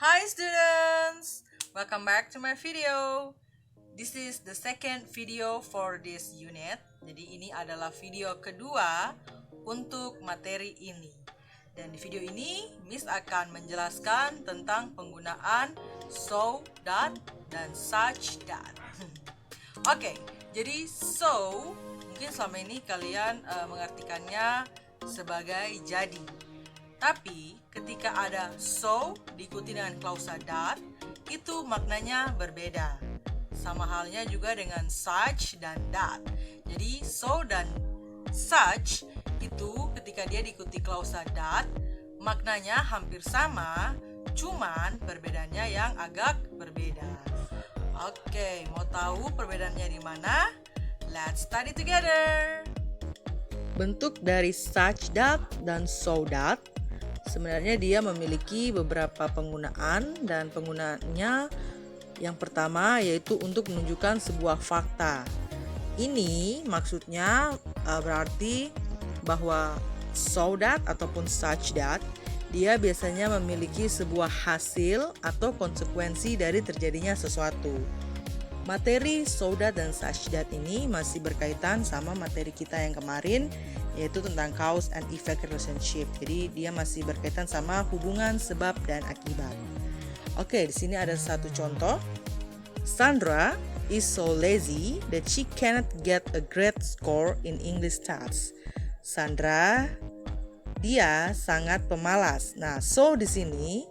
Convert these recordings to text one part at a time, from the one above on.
Hi students! Welcome back to my video. This is the second video for this unit. Jadi ini adalah video kedua untuk materi ini. Dan di video ini Miss akan menjelaskan tentang penggunaan so that dan such that. Oke, jadi so mungkin selama ini kalian mengartikannya sebagai jadi. Tapi ketika ada so diikuti dengan klausa that, itu maknanya berbeda. Sama halnya juga dengan such dan that. Jadi so dan such itu ketika dia diikuti klausa that, maknanya hampir sama, cuman perbedaannya yang agak berbeda. Oke, mau tahu perbedaannya di mana? Let's study together. Bentuk dari such that dan so that sebenarnya dia memiliki beberapa penggunaan, dan penggunaannya yang pertama yaitu untuk menunjukkan sebuah fakta. Ini maksudnya berarti bahwa so that ataupun such that dia biasanya memiliki sebuah hasil atau konsekuensi dari terjadinya sesuatu. Materi so that dan such that ini masih berkaitan sama materi kita yang kemarin, yaitu tentang cause and effect relationship. Jadi dia masih berkaitan sama hubungan sebab dan akibat. Oke, di sini ada satu contoh. Sandra is so lazy that she cannot get a great score in English tests. Sandra, dia sangat pemalas. Nah, so di sini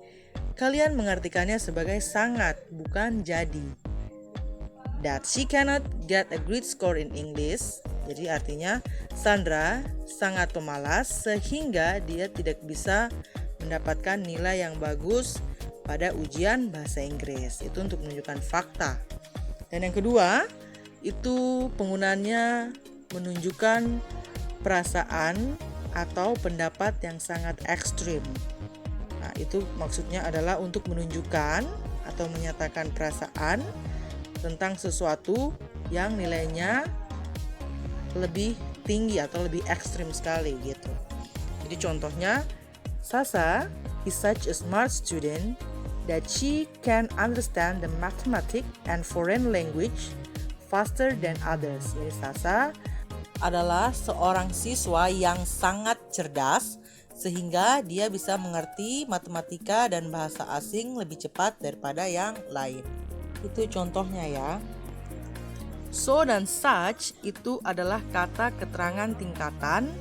kalian mengartikannya sebagai sangat, bukan jadi. That she cannot get a great score in English. Jadi artinya Sandra sangat pemalas sehingga dia tidak bisa mendapatkan nilai yang bagus pada ujian bahasa Inggris. Itu untuk menunjukkan fakta. Dan yang kedua, itu penggunaannya menunjukkan perasaan atau pendapat yang sangat ekstrim. Nah, itu maksudnya adalah untuk menunjukkan atau menyatakan perasaan tentang sesuatu yang nilainya lebih tinggi atau lebih ekstrim sekali gitu. Jadi contohnya, Sasa is such a smart student that she can understand the mathematics and foreign language faster than others. Jadi Sasa adalah seorang siswa yang sangat cerdas sehingga dia bisa mengerti matematika dan bahasa asing lebih cepat daripada yang lain. Itu contohnya ya. So dan such itu adalah kata keterangan tingkatan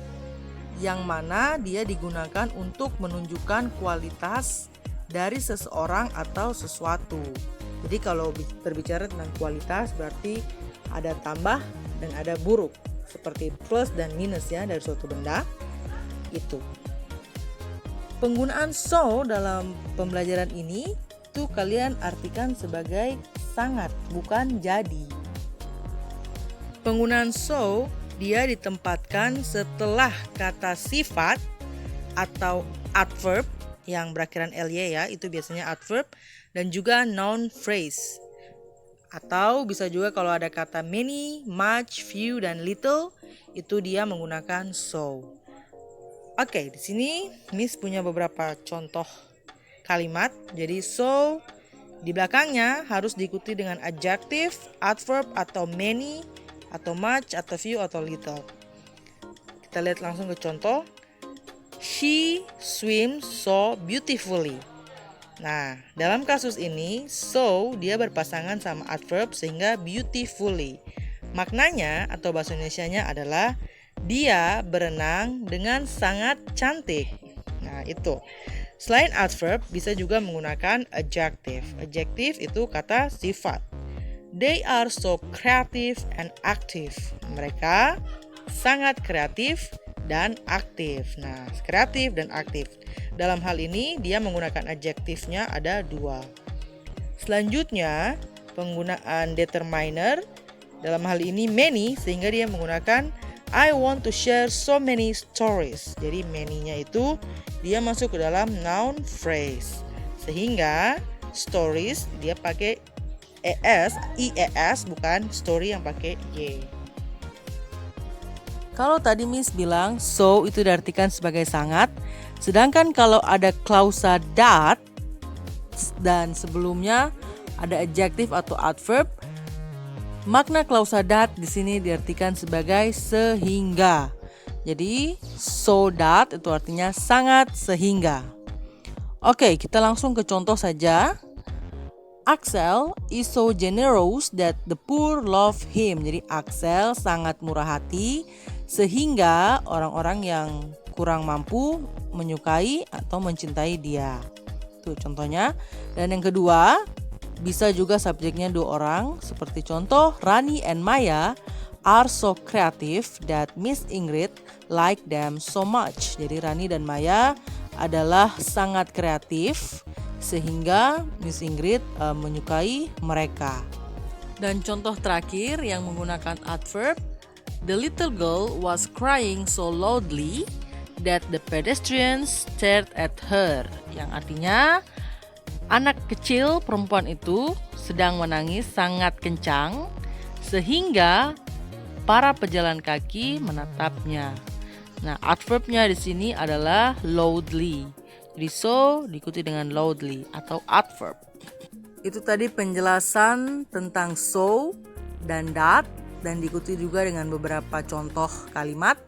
yang mana dia digunakan untuk menunjukkan kualitas dari seseorang atau sesuatu. Jadi kalau berbicara tentang kualitas berarti ada tambah dan ada buruk, seperti plus dan minus ya dari suatu benda itu. Penggunaan so dalam pembelajaran ini itu kalian artikan sebagai sangat, bukan jadi. Penggunaan so dia ditempatkan setelah kata sifat atau adverb yang berakhiran ly ya, itu biasanya adverb, dan juga noun phrase. Atau bisa juga kalau ada kata many, much, few, dan little, itu dia menggunakan so. Oke, di sini Miss punya beberapa contoh kalimat. Jadi so di belakangnya harus diikuti dengan adjective, adverb, atau many, atau much, atau few, atau little. Kita lihat langsung ke contoh. She swims so beautifully. Nah, dalam kasus ini so dia berpasangan sama adverb sehingga beautifully. Maknanya atau bahasa Indonesianya adalah dia berenang dengan sangat cantik. Nah, itu. Selain adverb bisa juga menggunakan adjective. Adjective itu kata sifat. They are so creative and active. Mereka sangat kreatif dan aktif. Nah, kreatif dan aktif. Dalam hal ini dia menggunakan adjektifnya ada dua. Selanjutnya, penggunaan determiner. Dalam hal ini many, sehingga dia menggunakan I want to share so many stories. Jadi many-nya itu dia masuk ke dalam noun phrase. Sehingga stories dia pakai IES bukan story yang pakai Y. Kalau tadi Miss bilang so itu diartikan sebagai sangat, sedangkan kalau ada klausa that dan sebelumnya ada adjective atau adverb. Makna klausa that di sini diartikan sebagai sehingga. Jadi so that itu artinya sangat sehingga. Oke, kita langsung ke contoh saja. Axel is so generous that the poor love him. Jadi Axel sangat murah hati sehingga orang-orang yang kurang mampu menyukai atau mencintai dia. Itu contohnya. Dan yang kedua, bisa juga subjeknya dua orang. Seperti contoh, Rani and Maya are so creative that Miss Ingrid like them so much. Jadi Rani dan Maya adalah sangat kreatif sehingga Miss Ingrid menyukai mereka. Dan contoh terakhir yang menggunakan adverb, the little girl was crying so loudly that the pedestrians stared at her. Yang artinya anak kecil perempuan itu sedang menangis sangat kencang sehingga para pejalan kaki menatapnya. Nah, adverbnya di sini adalah loudly. Jadi so diikuti dengan loudly atau adverb. Itu tadi penjelasan tentang so dan that dan diikuti juga dengan beberapa contoh kalimat.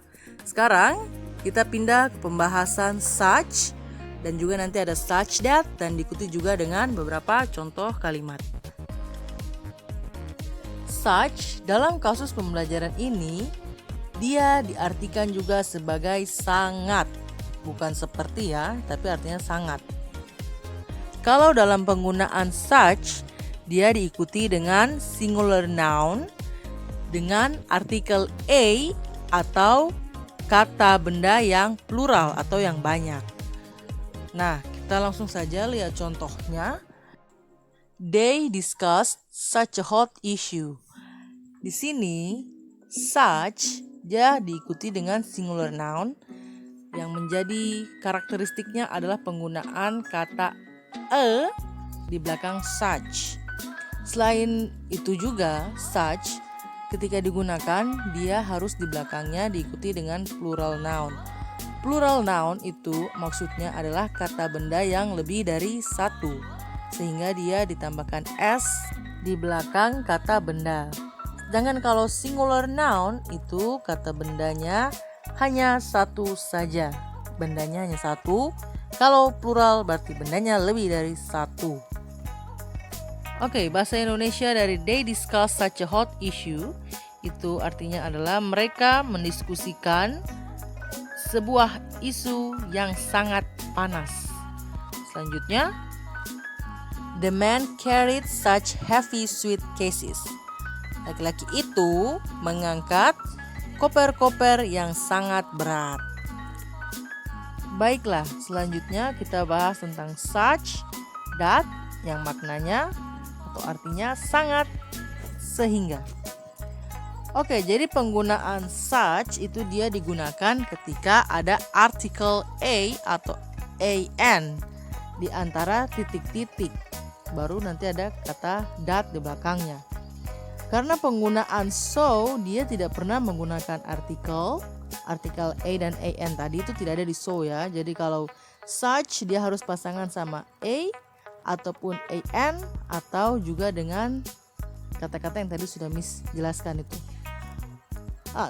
Sekarang kita pindah ke pembahasan such dan juga nanti ada such that dan diikuti juga dengan beberapa contoh kalimat. Such dalam kasus pembelajaran ini dia diartikan juga sebagai sangat. Bukan seperti ya, tapi artinya sangat. Kalau dalam penggunaan such, dia diikuti dengan singular noun dengan artikel a atau kata benda yang plural atau yang banyak. Nah, kita langsung saja lihat contohnya. They discussed such a hot issue. Di sini, such dia diikuti dengan singular noun. Yang menjadi karakteristiknya adalah penggunaan kata a di belakang such. Selain itu juga such ketika digunakan dia harus di belakangnya diikuti dengan plural noun. Plural noun itu maksudnya adalah kata benda yang lebih dari satu sehingga dia ditambahkan s di belakang kata benda. Sedangkan kalau singular noun itu kata bendanya hanya satu saja, bendanya hanya satu. Kalau plural berarti bendanya lebih dari satu. Oke, bahasa Indonesia dari they discuss such a hot issue itu artinya adalah mereka mendiskusikan sebuah isu yang sangat panas. Selanjutnya, the man carried such heavy suitcases. Laki-laki itu mengangkat koper-koper yang sangat berat. Baiklah, selanjutnya kita bahas tentang such that yang maknanya atau artinya sangat sehingga. Oke, jadi penggunaan such itu dia digunakan ketika ada artikel a atau an di antara titik-titik. Baru nanti ada kata that di belakangnya. Karena penggunaan so dia tidak pernah menggunakan artikel a dan an tadi itu tidak ada di so ya. Jadi kalau such dia harus pasangan sama a ataupun an atau juga dengan kata-kata yang tadi sudah Miss jelaskan itu.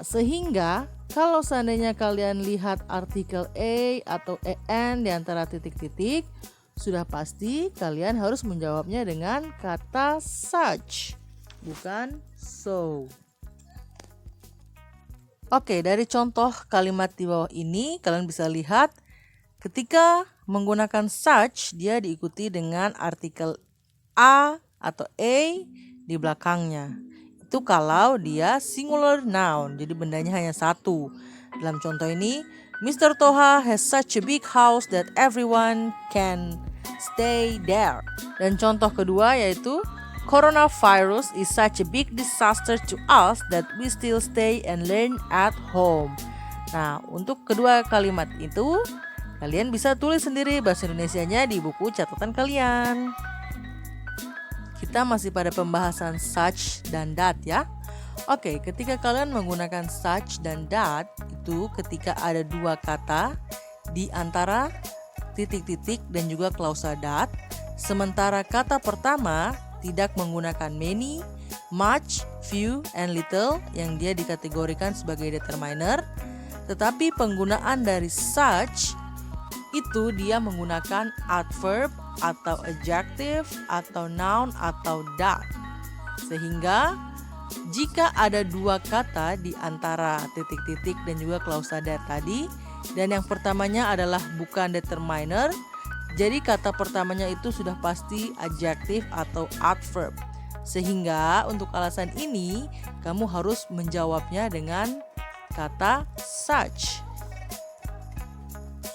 Sehingga kalau seandainya kalian lihat artikel a atau an di antara titik-titik, sudah pasti kalian harus menjawabnya dengan kata such, bukan so. Oke, dari contoh kalimat di bawah ini kalian bisa lihat ketika menggunakan such dia diikuti dengan artikel a atau a di belakangnya. Itu kalau dia singular noun, jadi bendanya hanya satu. Dalam contoh ini, Mr. Toha has such a big house that everyone can stay there. Dan contoh kedua yaitu coronavirus is such a big disaster to us that we still stay and learn at home. Nah, untuk kedua kalimat itu kalian bisa tulis sendiri bahasa Indonesianya di buku catatan kalian. Kita masih pada pembahasan such dan that ya. Oke, ketika kalian menggunakan such dan that itu ketika ada dua kata di antara titik-titik dan juga klausa that, sementara kata pertama tidak menggunakan many, much, few, and little yang dia dikategorikan sebagai determiner, tetapi penggunaan dari such itu dia menggunakan adverb atau adjective atau noun atau that. Sehingga jika ada dua kata di antara titik-titik dan juga klausa that tadi, dan yang pertamanya adalah bukan determiner, jadi kata pertamanya itu sudah pasti adjective atau adverb. Sehingga untuk alasan ini kamu harus menjawabnya dengan kata such.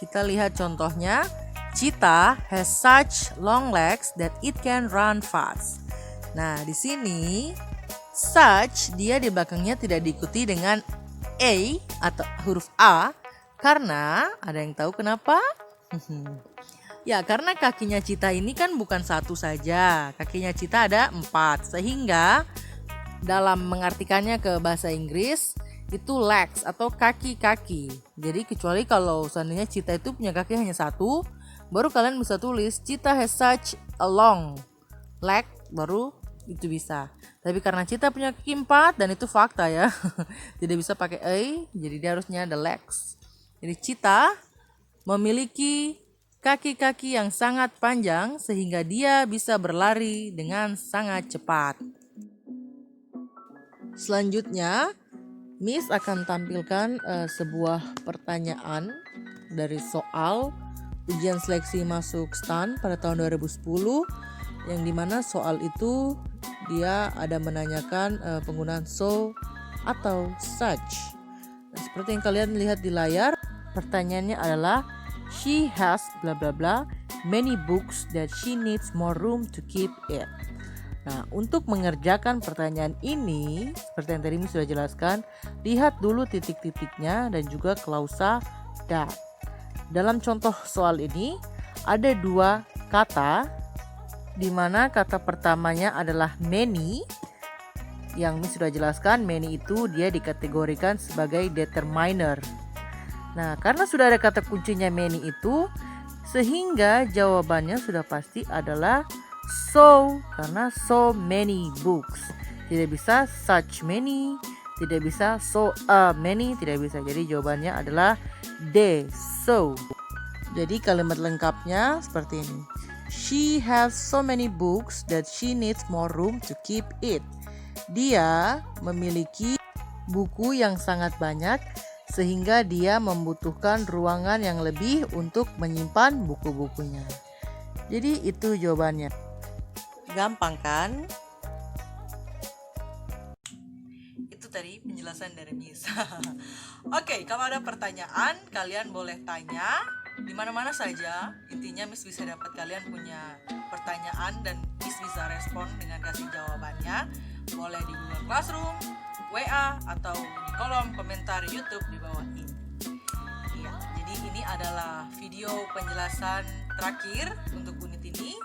Kita lihat contohnya. Cheetah has such long legs that it can run fast. Nah, di sini such dia di belakangnya tidak diikuti dengan a atau huruf a karena ada yang tahu kenapa? Ya, karena kakinya cheetah ini kan bukan satu saja. Kakinya cheetah ada 4. Sehingga dalam mengartikannya ke bahasa Inggris itu legs atau kaki-kaki. Jadi kecuali kalau seandainya cheetah itu punya kaki hanya satu, baru kalian bisa tulis cheetah has such a long leg, baru itu bisa. Tapi karena cheetah punya kaki 4 dan itu fakta ya, tidak bisa pakai a, jadi dia harusnya the legs. Jadi cheetah memiliki kaki-kaki yang sangat panjang sehingga dia bisa berlari dengan sangat cepat. Selanjutnya, Miss akan tampilkan sebuah pertanyaan dari soal ujian seleksi masuk STAN pada tahun 2010 yang dimana soal itu dia ada menanyakan penggunaan so atau such. Nah, seperti yang kalian lihat di layar, pertanyaannya adalah she has bla bla bla many books that she needs more room to keep it. Nah, untuk mengerjakan pertanyaan ini, seperti yang tadi Miss sudah jelaskan, lihat dulu titik-titiknya dan juga klausa that. Dalam contoh soal ini ada 2 kata di mana kata pertamanya adalah many. Yang Miss sudah jelaskan, many itu dia dikategorikan sebagai determiner. Nah, karena sudah ada kata kuncinya many itu, sehingga jawabannya sudah pasti adalah so, karena so many books. Tidak bisa such many, tidak bisa so many, tidak bisa. Jadi jawabannya adalah D, so. Jadi kalimat lengkapnya seperti ini. She has so many books that she needs more room to keep it. Dia memiliki buku yang sangat banyak sehingga dia membutuhkan ruangan yang lebih untuk menyimpan buku-bukunya. Jadi itu jawabannya. Gampang kan? Itu tadi penjelasan dari Miss. Oke, kalau ada pertanyaan kalian boleh tanya di mana-mana saja. Intinya Miss bisa dapat kalian punya pertanyaan dan Miss bisa respon dengan kasih jawabannya. Boleh di Google Classroom, WA, atau di kolom komentar YouTube di bawah ini. Iya, jadi ini adalah video penjelasan terakhir untuk unit ini.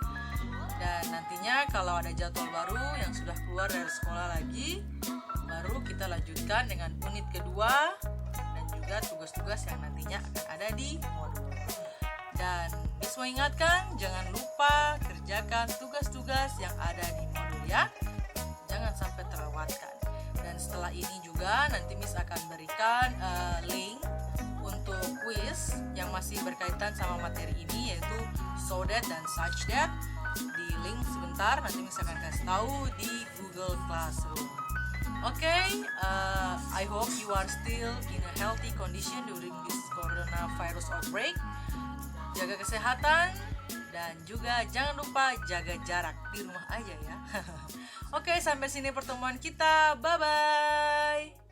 Dan nantinya kalau ada jadwal baru yang sudah keluar dari sekolah lagi, baru kita lanjutkan dengan unit kedua dan juga tugas-tugas yang nantinya akan ada di modul. Dan Miss mau ingatkan, jangan lupa kerjakan tugas-tugas yang ada di modul ya. Jangan sampai terlewatkan. Dan setelah ini juga nanti Miss akan berikan link untuk quiz yang masih berkaitan sama materi ini, yaitu so that dan such that. Di link sebentar nanti Miss akan kasih tahu di Google Classroom. I hope you are still in a healthy condition during this coronavirus outbreak. Jaga kesehatan dan juga jangan lupa jaga jarak di rumah aja ya. Sampai sini pertemuan kita. Bye bye.